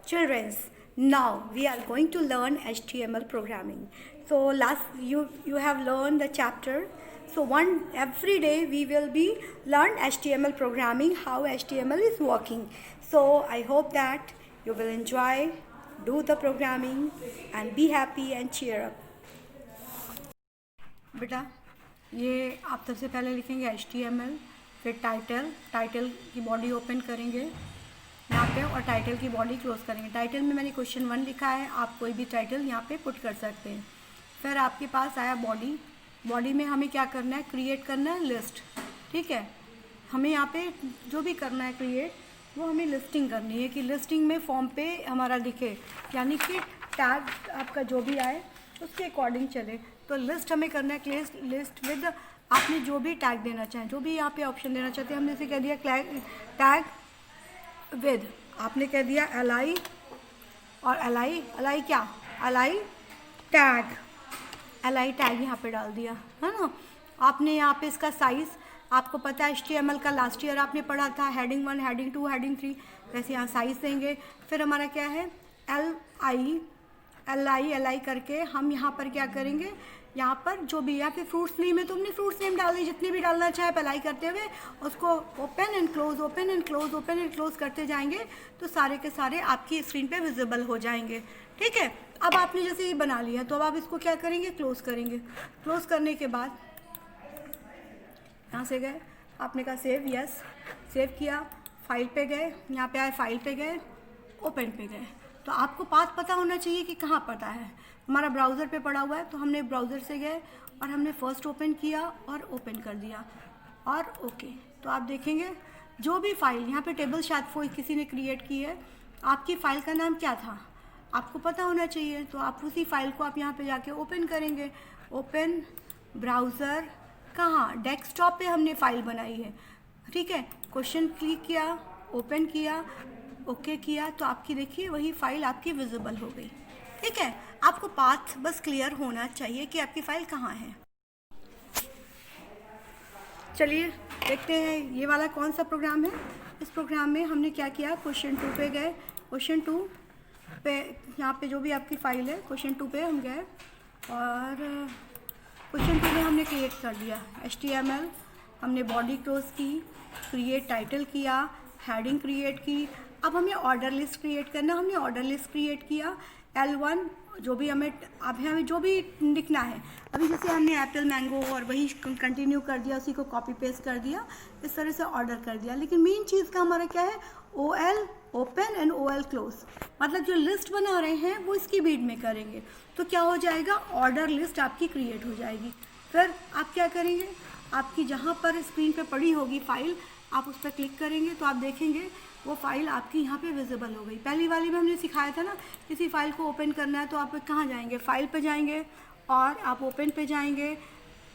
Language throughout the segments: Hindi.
Children, now we are going to learn HTML programming. So last you have learned the chapter. So every day we will be learn HTML programming, how HTML is working. So I hope that you will enjoy, do the programming and be happy and cheer up. बेटा ये आप सबसे पहले लिखेंगे HTML, फिर टाइटल की बॉडी ओपन करेंगे यहाँ पे और टाइटल की बॉडी क्लोज करेंगे। टाइटल में मैंने क्वेश्चन 1 लिखा है, आप कोई भी टाइटल यहाँ पे पुट कर सकते हैं। फिर आपके पास आया बॉडी में हमें क्या करना है, क्रिएट करना है लिस्ट। ठीक है, हमें यहाँ पे जो भी करना है क्रिएट, वो हमें लिस्टिंग करनी है कि लिस्टिंग में फॉर्म पे हमारा दिखे, यानी कि टैग आपका जो भी आए उसके अकॉर्डिंग चले। तो लिस्ट हमें करना है, लिस्ट विद आपने जो भी टैग देना चाहें, जो भी यहाँ पे ऑप्शन देना चाहते हैं। हमने इसे कह दिया टैग विद, आपने कह दिया li और li क्या, li टैग यहाँ पे डाल दिया है ना। आपने यहाँ पे इसका साइज़, आपको पता है HTML का लास्ट ईयर आपने पढ़ा था, हेडिंग 1, हेडिंग 2, हेडिंग 3, वैसे यहाँ साइज़ देंगे। फिर हमारा क्या है li करके हम यहाँ पर क्या करेंगे, यहाँ पर जो भी यहाँ पे फ्रूट्स नेम है तो हमने फ्रूट्स नेम डाल दी, जितने भी डालना चाहे अप्लाई करते हुए उसको ओपन एंड क्लोज करते जाएंगे तो सारे के सारे आपकी स्क्रीन पे विजिबल हो जाएंगे। ठीक है, अब आपने जैसे ये बना लिया तो अब आप इसको क्या करेंगे, क्लोज करेंगे। क्लोज करने के बाद यहाँ से गए, आपने कहा सेव, यस सेव किया, फाइल पे गए, यहाँ पे आए फाइल पे गए, ओपन पे गए। तो आपको पाथ पता होना चाहिए कि कहाँ पता है। हमारा ब्राउज़र पे पड़ा हुआ है तो हमने ब्राउज़र से गए और हमने फर्स्ट ओपन किया और ओपन कर दिया और ओके। तो आप देखेंगे जो भी फाइल यहाँ पे टेबल शायद किसी ने क्रिएट की है, आपकी फ़ाइल का नाम क्या था आपको पता होना चाहिए। तो आप उसी फाइल को आप यहाँ पे जाके ओपन करेंगे। ओपन ब्राउज़र कहाँ, डेस्कटॉप पे हमने फ़ाइल बनाई है। ठीक है, क्वेश्चन क्लिक किया, ओपन किया, ओके किया, तो आपकी देखिए वही फाइल आपकी विजिबल हो गई। ठीक है, आपको पाथ बस क्लियर होना चाहिए कि आपकी फ़ाइल कहाँ है। चलिए देखते हैं ये वाला कौन सा प्रोग्राम है। इस प्रोग्राम में हमने क्या किया, क्वेश्चन 2 पे गए, क्वेश्चन 2 पे यहाँ पे जो भी आपकी फ़ाइल है क्वेश्चन 2 पे हम गए और क्वेश्चन 2 में हमने क्रिएट कर दिया HTML, हमने बॉडी क्लोज की, क्रिएट टाइटल किया, हेडिंग क्रिएट की। अब हमें ऑर्डर लिस्ट क्रिएट करना, हमने ऑर्डर लिस्ट क्रिएट किया। L1 जो भी हमें जो भी लिखना है, अभी जैसे हमने एप्पल मैंगो और वही कंटिन्यू कर दिया, उसी को कॉपी पेस्ट कर दिया, इस तरह से ऑर्डर कर दिया। लेकिन मेन चीज़ का हमारा क्या है, OL open and OL close, मतलब जो लिस्ट बना रहे हैं वो इसकी बीड में करेंगे तो क्या हो जाएगा, ऑर्डर लिस्ट आपकी क्रिएट हो जाएगी। फिर आप क्या करेंगे, आपकी जहाँ पर स्क्रीन पे पड़ी होगी फाइल, आप उस पर क्लिक करेंगे तो आप देखेंगे वो फाइल आपकी यहाँ पे विजिबल हो गई। पहली वाली में हमने सिखाया था ना, किसी फाइल को ओपन करना है तो आप कहाँ जाएंगे, फाइल पे जाएंगे और आप ओपन पे जाएंगे,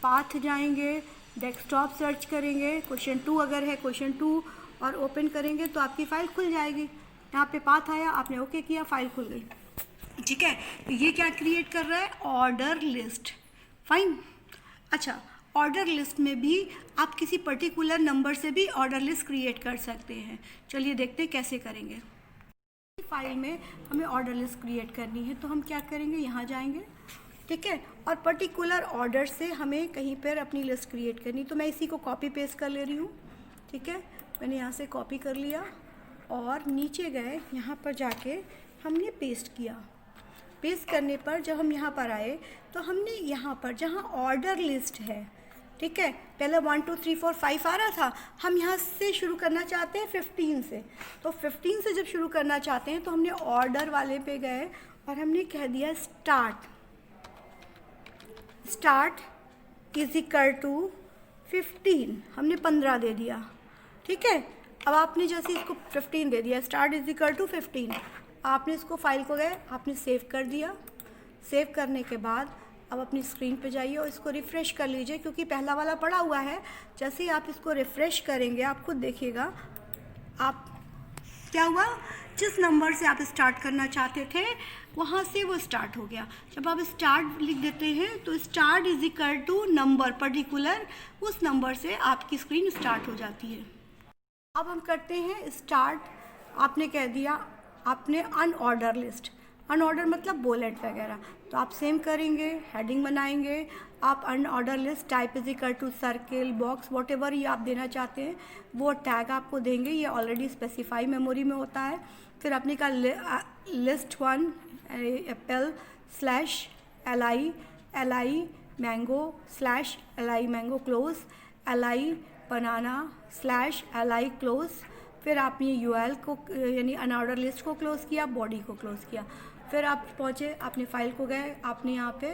पाथ जाएंगे, डेस्कटॉप सर्च करेंगे, क्वेश्चन 2 अगर है क्वेश्चन 2 और ओपन करेंगे तो आपकी फ़ाइल खुल जाएगी। यहाँ पे पाथ आया, आपने ओके किया, फाइल खुल गई। ठीक है, तो ये क्या क्रिएट कर रहा है, ऑर्डर लिस्ट। फाइन। अच्छा, ऑर्डर लिस्ट में भी आप किसी पर्टिकुलर नंबर से भी ऑर्डर लिस्ट क्रिएट कर सकते हैं। चलिए देखते हैं कैसे करेंगे। फाइल में हमें ऑर्डर लिस्ट क्रिएट करनी है तो हम क्या करेंगे, यहाँ जाएंगे। ठीक है, और पर्टिकुलर ऑर्डर से हमें कहीं पर अपनी लिस्ट क्रिएट करनी, तो मैं इसी को कॉपी पेस्ट कर ले रही हूँ। ठीक है, मैंने यहाँ से कॉपी कर लिया और नीचे गए, यहाँ पर जाके हमने पेस्ट किया। पेस्ट करने पर जब हम यहाँ पर आए तो हमने यहाँ पर जहाँ ऑर्डर लिस्ट है, ठीक है, पहले 1 2 3 4 5 आ रहा था, हम यहाँ से शुरू करना चाहते हैं 15 से। तो 15 से जब शुरू करना चाहते हैं तो हमने ऑर्डर वाले पे गए और हमने कह दिया स्टार्ट इज इक्वल टू 15, हमने 15 दे दिया। ठीक है, अब आपने जैसे इसको 15 दे दिया, स्टार्ट इज इक्वल टू 15, आपने इसको फाइल को गए, आपने सेव कर दिया। सेव करने के बाद अब अपनी स्क्रीन पे जाइए और इसको रिफ़्रेश कर लीजिए, क्योंकि पहला वाला पड़ा हुआ है। जैसे ही आप इसको रिफ़्रेश करेंगे आप खुद देखिएगा आप क्या हुआ, जिस नंबर से आप स्टार्ट करना चाहते थे वहाँ से वो स्टार्ट हो गया। जब आप स्टार्ट लिख देते हैं तो start is equal to number particular, उस नंबर से आपकी स्क्रीन स्टार्ट हो जाती है। अब हम करते हैं स्टार्ट, आपने कह दिया आपने अनऑर्डर लिस्ट, अनऑर्डर मतलब बुलेट वगैरह, तो आप सेम करेंगे, हेडिंग बनाएंगे, आप unorder list type is equal to circle box whatever ये आप देना चाहते हैं वो टैग आपको देंगे, ये ऑलरेडी स्पेसिफाई मेमोरी में होता है। फिर आपने कहा list 1 Apple slash li mango slash li mango close li बनाना स्लैश li क्लोज। फिर आपने UL को यानी अनऑर्डर लिस्ट को क्लोज़ किया, बॉडी को क्लोज़ किया। फिर आप पहुँचे, आपने फाइल को गए, आपने यहाँ पे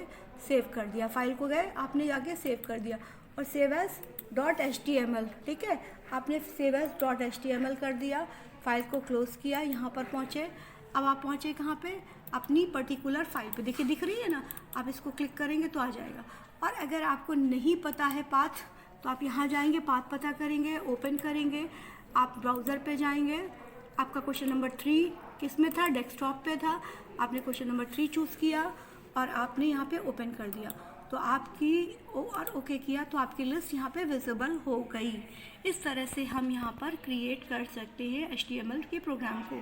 सेव कर दिया, फाइल को गए, आपने जाके सेव कर दिया और सेव एज .html, ठीक है, आपने सेव एज .html कर दिया, फाइल को क्लोज़ किया, यहाँ पर पहुँचे। अब आप पहुँचे कहाँ पे, अपनी पर्टिकुलर फाइल पे, देखिए दिख रही है ना, आप इसको क्लिक करेंगे तो आ जाएगा। और अगर आपको नहीं पता है पाथ तो आप यहाँ जाएंगे, पाथ पता करेंगे, ओपन करेंगे, आप ब्राउज़र पे जाएंगे, आपका क्वेश्चन नंबर 3 किस में था, डेस्कटॉप पे था, आपने क्वेश्चन नंबर 3 चूज़ किया और आपने यहाँ पे ओपन कर दिया तो आपकी और ओके किया तो आपकी लिस्ट यहाँ पे विजिबल हो गई। इस तरह से हम यहाँ पर क्रिएट कर सकते हैं HTML के प्रोग्राम को।